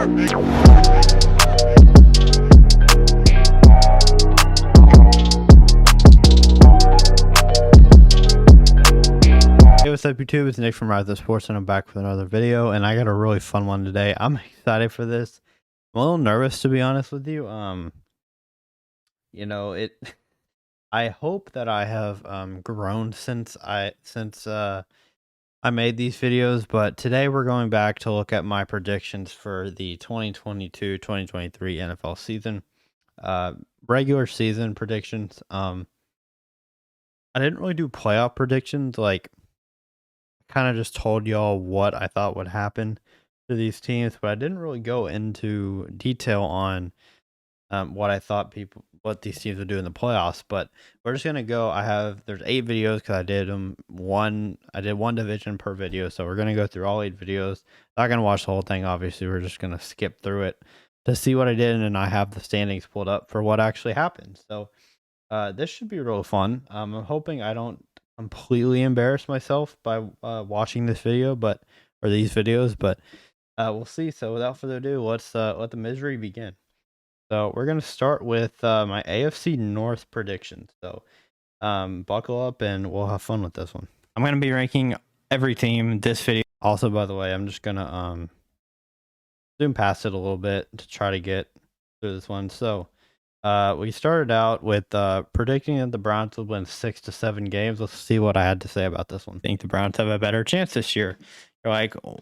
Hey, what's up YouTube? It's Nick from Rise of Sports and I'm back with another video, and I got a really fun one today. I'm excited for this. I'm a little nervous, to be honest with you. I hope that I have grown since I made these videos, but today we're going back to look at my predictions for the 2022-2023 NFL season. Regular season predictions. I didn't really do playoff predictions, like kind of just told y'all what I thought would happen to these teams, but I didn't really go into detail on what I thought what these teams would do in the playoffs. But we're just gonna go. There's 8 videos because I did one division per video, so we're gonna go through all 8 videos. Not gonna watch the whole thing, obviously. We're just gonna skip through it to see what I did, and then I have the standings pulled up for what actually happened. So this should be real fun. I'm hoping I don't completely embarrass myself by watching this video, or these videos, but we'll see. So without further ado, let's let the misery begin. So we're gonna start with my AFC North predictions. So buckle up and we'll have fun with this one. I'm gonna be ranking every team this video. Also, by the way, I'm just gonna zoom past it a little bit to try to get through this one. So we started out with predicting that the Browns would win 6 to 7 games. Let's see what I had to say about this one. I think the Browns have a better chance this year. You're like, oh,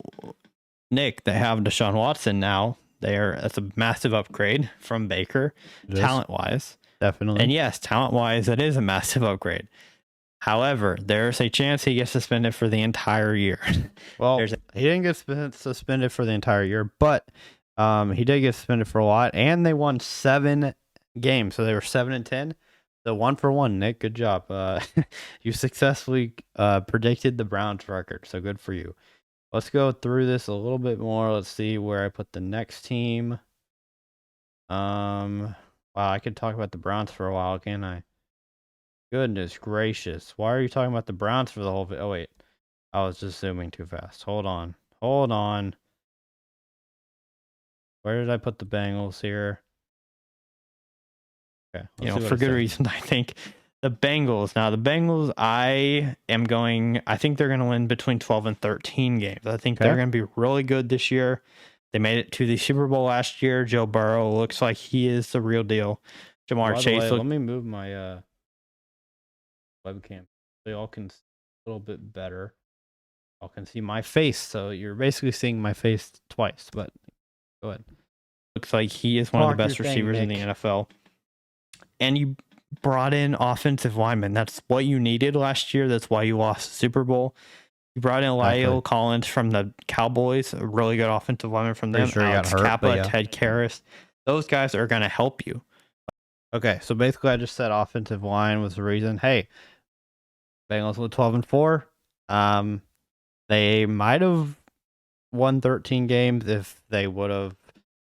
Nick, they have Deshaun Watson now. That's a massive upgrade from Baker, talent-wise. Definitely. And yes, talent-wise, it is a massive upgrade. However, there's a chance he gets suspended for the entire year. Well, he didn't get suspended for the entire year, but he did get suspended for a lot, and they won 7 games, so they were 7-10. So 1 for 1, Nick. Good job. You successfully predicted the Browns record, so good for you. Let's go through this a little bit more. Let's see where I put the next team. Wow, I could talk about the Browns for a while, can't I? Goodness gracious. Why are you talking about the Browns for the whole video? Oh, wait. I was just zooming too fast. Hold on. Where did I put the Bengals here? Okay. For good reason, I think. The Bengals. Now, the Bengals, I think they're going to win between 12 and 13 games. I think they're going to be really good this year. They made it to the Super Bowl last year. Joe Burrow looks like he is the real deal. Jamar Chase. Let me move my webcam so y'all can see a little bit better. Y'all can see my face. So you're basically seeing my face twice, but go ahead. Looks like he is one of the best receivers in the NFL. And you brought in offensive linemen. That's what you needed last year. That's why you lost the Super Bowl. You brought in Lyle Collins from the Cowboys, a really good offensive lineman from them. Sure Alex Kappa, Ted Karras. Those guys are going to help you. Okay, so basically I just said offensive line was the reason. Hey, Bengals went 12-4. They might have won 13 games if they would have.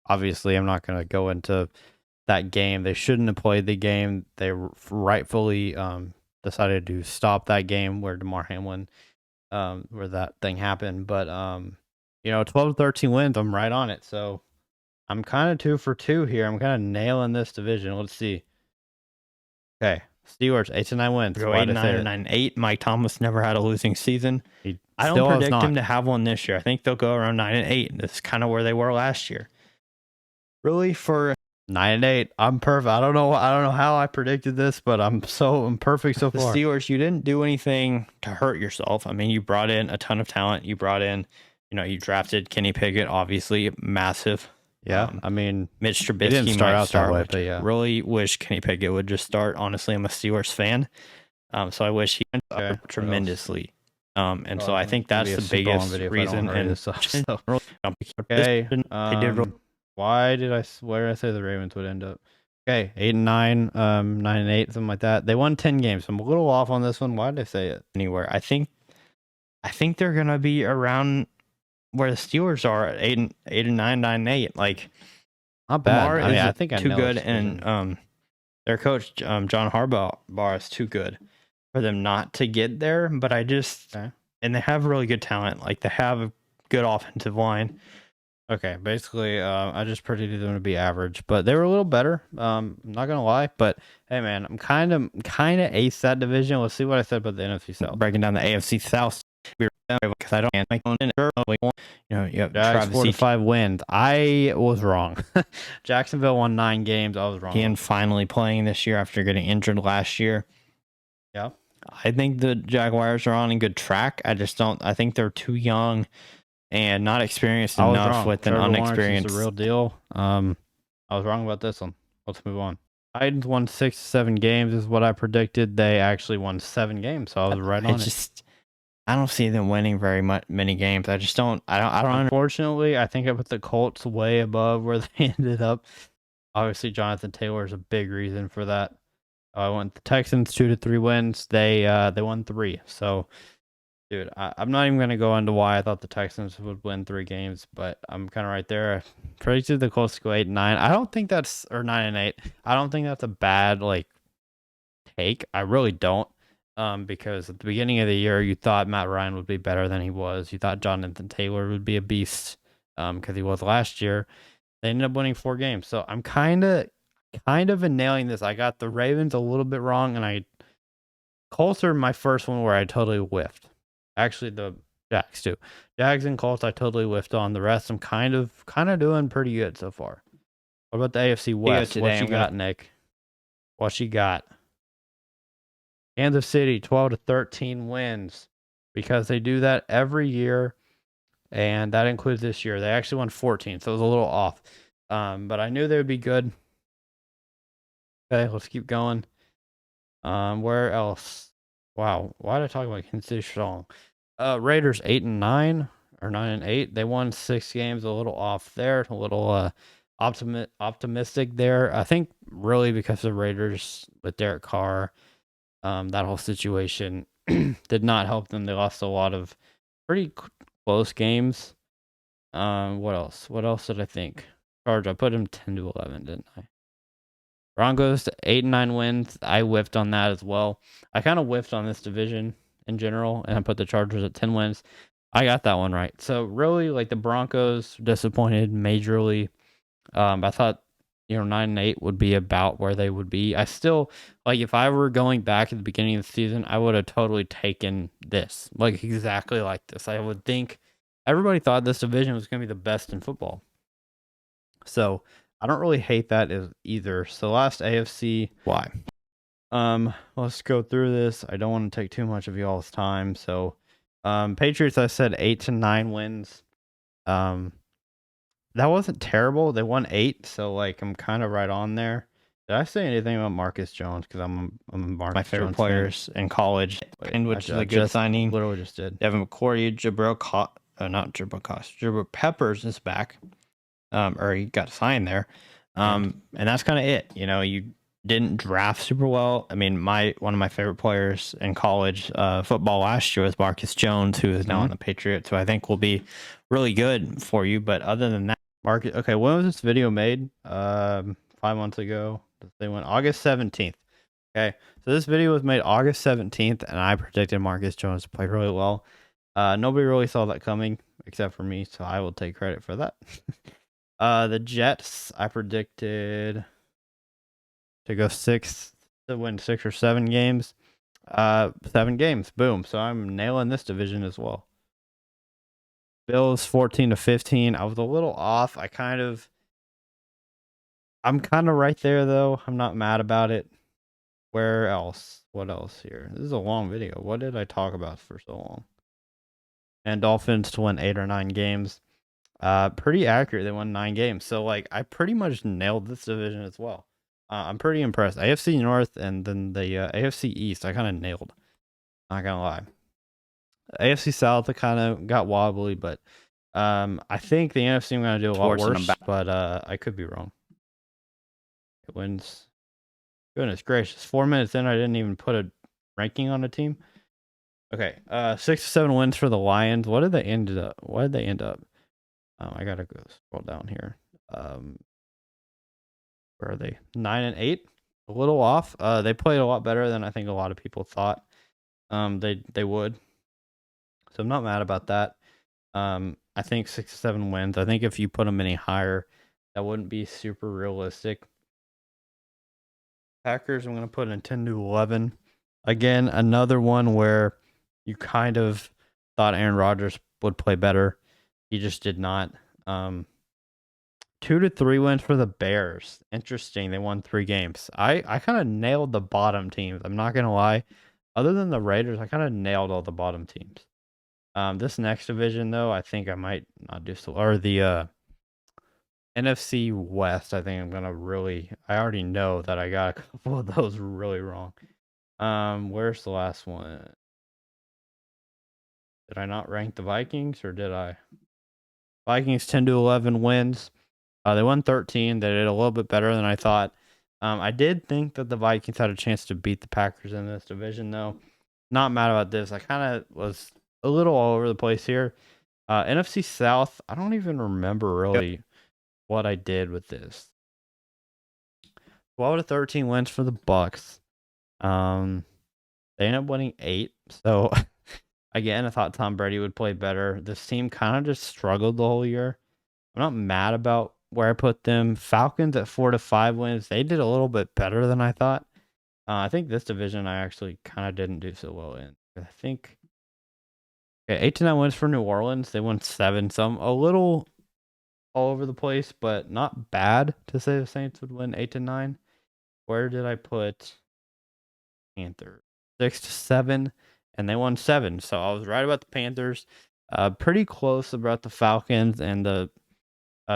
Obviously, I'm not going to go into that game. They shouldn't have played the game. They rightfully decided to stop that game where DeMar Hamlin, where that thing happened. But 12-13 wins, I'm right on it. So I'm kind of 2 for 2 here. I'm kind of nailing this division. Let's see. Okay, Steelers 8-9 wins. Go 8-9 or 9-8. Mike Thomas never had a losing season. I don't predict him to have one this year. I think they'll go around 9-8. This is kind of where they were last year. Really, for 9-8, I'm perfect. I don't know how I predicted this, but I'm perfect so far. The Steelers, you didn't do anything to hurt yourself. I mean, you brought in a ton of talent. You brought in, you drafted Kenny Pickett, obviously massive. Yeah, I mean, Mitch Trubisky didn't start out that way, but yeah, really wish Kenny Pickett would just start. Honestly, I'm a Steelers fan, so I wish he went tremendously. And so I think that's the biggest reason. Where did I say the Ravens would end up? Okay, 8-9, 9-8, something like that. They won 10 games. I'm a little off on this one. Why did I say it? Anywhere. I think they're gonna be around where the Steelers are at 8-9, 9-8. Like, not bad. I think too good, and their coach John Harbaugh is too good for them not to get there. But and they have really good talent. Like, they have a good offensive line. Okay, basically, I just predicted them to be average, but they were a little better. I'm not gonna lie, but hey, man, I'm kind of ace that division. Let's see what I said about the NFC South. Breaking down the AFC South, because I don't make one. You have Jags Travis 4 to 5 wins. I was wrong. Jacksonville won 9 games. I was wrong. Etienne finally playing this year after getting injured last year. Yeah, I think the Jaguars are on a good track. I just don't. I think they're too young and not experienced enough with Trevor an Lawrence unexperienced. is the real deal. I was wrong about this one. Let's move on. Titans won 6 to 7 games is what I predicted. They actually won 7 games, so I was right on it. I don't see them winning many games. I just don't. I don't. Unfortunately, I think I put the Colts way above where they ended up. Obviously, Jonathan Taylor is a big reason for that. I went the Texans 2 to 3 wins. They won 3. So, dude, I'm not even gonna go into why I thought the Texans would win 3 games, but I'm kind of right there. I predicted the Colts to go 8 and 9. I don't think that's or 9 and 8. I don't think that's a bad take. I really don't. Because at the beginning of the year, you thought Matt Ryan would be better than he was. You thought Jonathan Taylor would be a beast, because he was last year. They ended up winning 4 games, so I'm kind of nailing this. I got the Ravens a little bit wrong, and Colts are my first one where I totally whiffed. Actually, the Jags too. Jags and Colts I totally whiffed on. The rest I'm kind of doing pretty good so far. What about the AFC West? What you got, Nick? What you got? Kansas City 12 to 13 wins, because they do that every year, and that includes this year. They actually won 14, so it was a little off. But I knew they would be good. Okay, let's keep going. Where else? Wow, why did I talk about Kansas City strong? Raiders 8 and 9 or 9 and 8. They won 6 games, a little off there, a little optimistic there. I think really because the Raiders with Derek Carr, that whole situation did not help them. They lost a lot of pretty close games. What else? What else did I think? Charge. I put him 10 to 11, didn't I? Broncos to 8 and 9 wins. I whiffed on that as well. I kind of whiffed on this division in general, and I put the Chargers at 10 wins. I got that one right. So really, the Broncos disappointed majorly. I thought 9 and 8 would be about where they would be. I still if I were going back at the beginning of the season, I would have totally taken this exactly like this. I would think everybody thought this division was going to be the best in football. So I don't really hate that either. So last AFC. Why? Let's go through this. I don't want to take too much of y'all's time. So, Patriots, I said 8 to 9 wins. That wasn't terrible. They won 8, so I'm kind of right on there. Did I say anything about Marcus Jones? Because I'm Marcus my favorite Jones players in college, and which is a good signing. Literally just did. Devin McCourty, Jabril Peppers is back, or he got signed there, and that's kind of it. You didn't draft super well. I mean, one of my favorite players in college football last year was Marcus Jones, who is now on the Patriots, who I think will be really good for you. But other than that, Marcus. Okay, when was this video made? 5 months ago. They went August 17th. Okay, so this video was made August 17th, and I predicted Marcus Jones to play really well. Nobody really saw that coming except for me, so I will take credit for that. The Jets, I predicted to win 6 or 7 games. 7 games, boom. So I'm nailing this division as well. Bills 14 to 15. I was a little off. I'm kind of right there though. I'm not mad about it. Where else? What else here? This is a long video. What did I talk about for so long? And Dolphins to win 8 or 9 games. Pretty accurate. They won 9 games. So I pretty much nailed this division as well. I'm pretty impressed. AFC North and then the AFC East, I kind of nailed. Not gonna lie. AFC South, I kind of got wobbly, but I think the NFC I'm gonna do a lot worse. But I could be wrong. It wins. Goodness gracious! 4 minutes in, I didn't even put a ranking on a team. Okay, 6 to 7 wins for the Lions. What did they end up? What did they end up? I gotta go scroll down here. Where are they? 9 and 8. A little off. They played a lot better than I think a lot of people thought. They would. So I'm not mad about that. I think 6 to 7 wins. I think if you put them any higher, that wouldn't be super realistic. Packers, I'm going to put in 10 to 11. Again, another one where you kind of thought Aaron Rodgers would play better. He just did not. 2 to 3 wins for the Bears. Interesting. They won 3 games. I kind of nailed the bottom teams. I'm not going to lie. Other than the Raiders, I kind of nailed all the bottom teams. This next division, though, I think I might not do so. Or the NFC West, I think I'm going to really. I already know that I got a couple of those really wrong. Where's the last one? Did I not rank the Vikings, or did I? Vikings 10 to 11 wins. They won 13. They did a little bit better than I thought. I did think that the Vikings had a chance to beat the Packers in this division, though. Not mad about this. I kind of was a little all over the place here. NFC South, I don't even remember really what I did with this. 12 to 13 wins for the Bucks. They ended up winning 8. So again, I thought Tom Brady would play better. This team kind of just struggled the whole year. I'm not mad about where I put them. Falcons at 4 to 5 wins. They did a little bit better than I thought. I think this division I actually kind of didn't do so well in. I think 8 to 9 wins for New Orleans. They won 7. So I'm a little all over the place, but not bad to say the Saints would win 8 to 9. Where did I put Panthers? 6 to 7, and they won 7. So I was right about the Panthers. Pretty close about the Falcons and the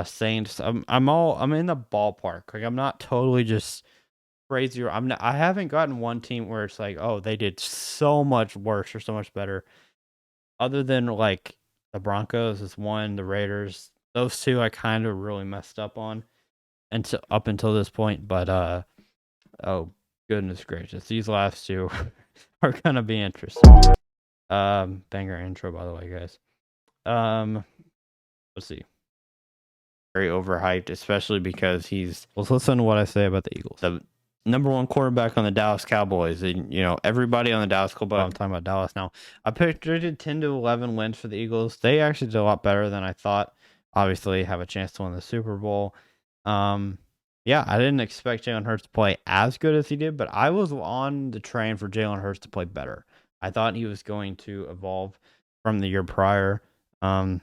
Saints. I'm in the ballpark. Like I'm not totally just crazy. I haven't gotten one team where it's like, oh, they did so much worse or so much better. Other than like the Broncos is one, the Raiders. Those two I kind of really messed up on up until this point. But oh goodness gracious, these last two are gonna be interesting. Banger intro by the way, guys. Let's see. Very overhyped, especially because let's listen to what I say about the Eagles. The number 1 quarterback on the Dallas Cowboys. And, everybody on the Dallas Cowboys. I'm talking about Dallas now. I predicted 10 to 11 wins for the Eagles. They actually did a lot better than I thought. Obviously, have a chance to win the Super Bowl. Yeah, I didn't expect Jalen Hurts to play as good as he did, but I was on the train for Jalen Hurts to play better. I thought he was going to evolve from the year prior. And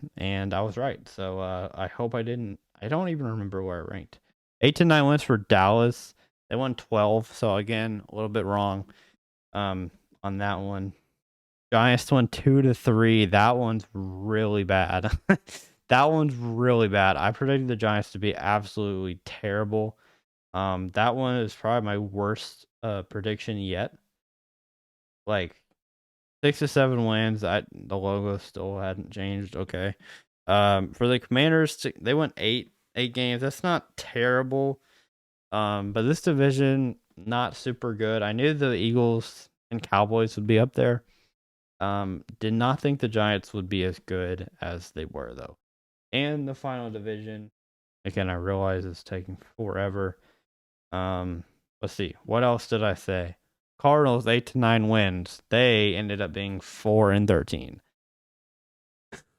I was right. So I hope I didn't. I don't even remember where I ranked. 8 to 9 wins for Dallas. They won 12. So again, a little bit wrong on that one. Giants won 2 to 3. That one's really bad. That one's really bad. I predicted the Giants to be absolutely terrible. That one is probably my worst prediction yet. Like 6 to 7 wins. The logo still hadn't changed. Okay. For the Commanders, they went 8 games. That's not terrible. But this division not super good. I knew the Eagles and Cowboys would be up there. Did not think the Giants would be as good as they were though. And the final division, again, I realize it's taking forever. Let's see. What else did I say? Cardinals 8 to 9 wins. They ended up being 4 and 13.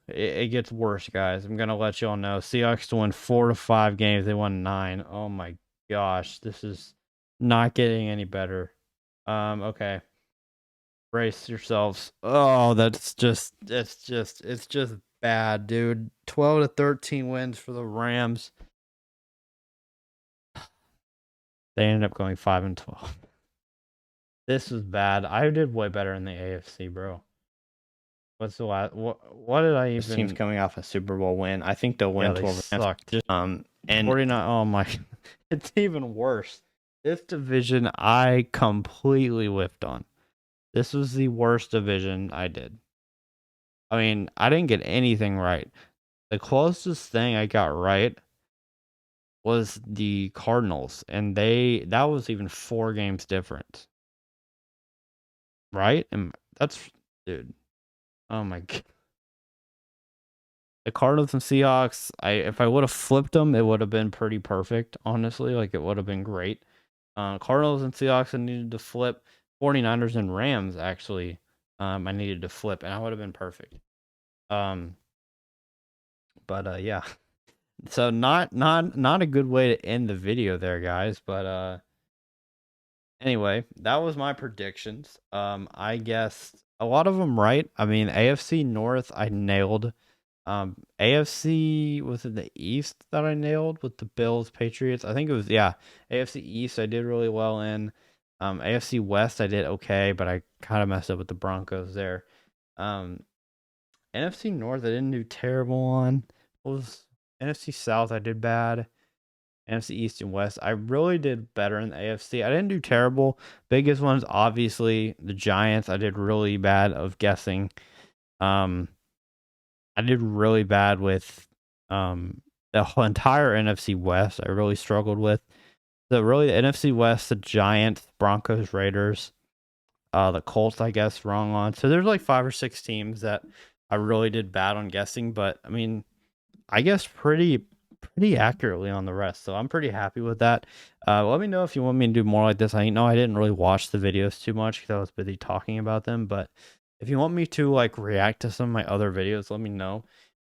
It gets worse, guys. I'm gonna let y'all know. Seahawks won 4 to 5 games. They won 9. Oh my gosh, this is not getting any better. Okay. Brace yourselves. Oh, it's just bad, dude. 12 to 13 wins for the Rams. They ended up going 5 and 12. This is bad. I did way better in the AFC, bro. What's the last? What did I even? This team's coming off a Super Bowl win. I think they'll win 12. Sucked. And 49. Oh my, it's even worse. This division I completely whiffed on. This was the worst division I did. I mean, I didn't get anything right. The closest thing I got right was the Cardinals, and that was even 4 games different. Right? And that's dude. Oh my god. The Cardinals and Seahawks, if I would have flipped them, it would have been pretty perfect, honestly. Like, it would have been great. Cardinals and Seahawks, I needed to flip. 49ers and Rams, actually, I needed to flip, and I would have been perfect. But yeah. So not a good way to end the video there, guys. But anyway, that was my predictions. I guessed a lot of them right. I mean, AFC North I nailed. AFC was it the East that I nailed with the Bills, Patriots? I think it was, yeah, AFC East I did really well in. AFC West I did okay, but I kind of messed up with the Broncos there. Um, NFC North I didn't do terrible on. What was NFC South I did bad. NFC East and West I really did better in the AFC. I didn't do terrible. Biggest ones obviously the Giants. I did really bad of guessing. Um, I did really bad with the whole entire NFC West. I really struggled with. So really the NFC West, the Giants, Broncos, Raiders, the Colts, I guess, wrong on. So there's like 5 or 6 teams that I really did bad on guessing, but I mean, I guess pretty accurately on the rest. So I'm pretty happy with that. Let me know if you want me to do more like this. I know I didn't really watch the videos too much because I was busy talking about them, but if you want me to like react to some of my other videos, let me know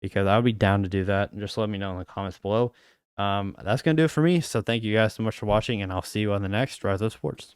because I would be down to do that. And just let me know in the comments below. That's gonna do it for me. So thank you guys so much for watching, and I'll see you on the next Rise of Sports.